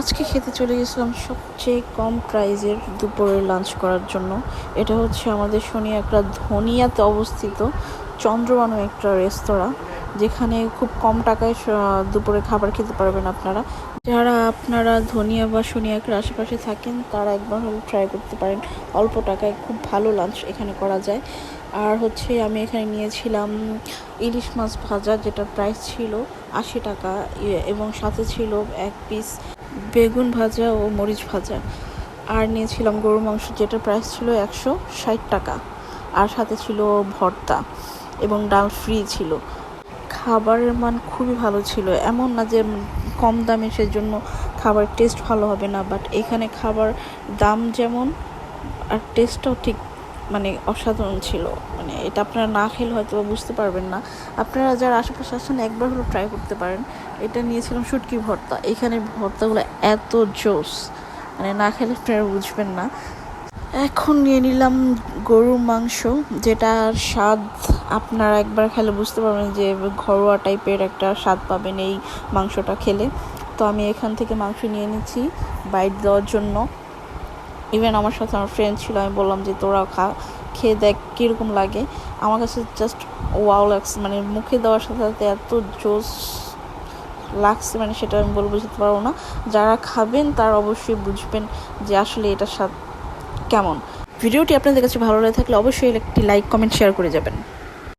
আজকে খেতে চলে গেছিলাম সবচেয়ে কম প্রাইজের দুপুরের লাঞ্চ করার জন্য। এটা হচ্ছে আমাদের শনিয়াকড়া ধনিয়াতে অবস্থিত চন্দ্রবানু একটা রেস্তোরাঁ, যেখানে খুব কম টাকায় দুপুরে খাবার খেতে পারবেন আপনারা। যারা আপনারা ধনিয়া বা শনিয়াকড়ার আশেপাশে থাকেন তারা একবার হলে ট্রাই করতে পারেন। অল্প টাকায় খুব ভালো লাঞ্চ এখানে করা যায়। আর হচ্ছে আমি এখানে নিয়েছিলাম ইলিশ মাছ ভাজা, যেটার প্রাইস ছিল 80 টাকা, এবং সাথে ছিল 1 পিস বেগুন ভাজা ও মরিচ ভাজা। আর নিয়েছিলাম গরুর মাংস, যেটার প্রাইস ছিল 160 টাকা, আর সাথে ছিল ভর্তা এবং ডাল ফ্রি ছিল। খাবারের মান খুবই ভালো ছিল। এমন না যে কম দামে সেজন্য খাবার টেস্ট ভালো হবে না, বাট এখানে খাবার দাম যেমন আর টেস্টটাও ঠিক অসাধারণ ছিল। এটা আপনারা না খেলে হয়তো বুঝতে পারবেন না। আপনারা যারা আশেপাশে আসেন একবার হলো ট্রাই করতে পারেন। এটা নিয়েছিলাম শুটকি ভর্তা। এখানে ভর্তাগুলো এত জোস, না খেলে আপনারা বুঝবেন না। এখন নিয়ে নিলাম গরুর মাংস, যেটার স্বাদ আপনারা একবার খেলে বুঝতে পারবেন যে ঘরোয়া টাইপের একটা স্বাদ পাবেন এই মাংসটা খেলে। তো আমি এখান থেকে মাংস নিয়ে নিচ্ছি বাইট দেওয়ার জন্য। ইভেন আমার সাথে আমার ফ্রেন্ড ছিল, আমি বললাম যে তোরাও খা, খেয়ে দেখ কীরকম লাগে। আমার কাছে জাস্ট ওয়াও লাগছে, মুখে দেওয়ার সাথে সাথে এত জোস লাগছে, সেটা আমি বুঝতে পারবো না। যারা খাবেন তারা অবশ্যই বুঝবেন যে আসলে এটার স্বাদ কেমন। ভিডিওটি আপনাদের কাছে ভালো লাগে থাকলে অবশ্যই একটি লাইক, কমেন্ট, শেয়ার করে যাবেন।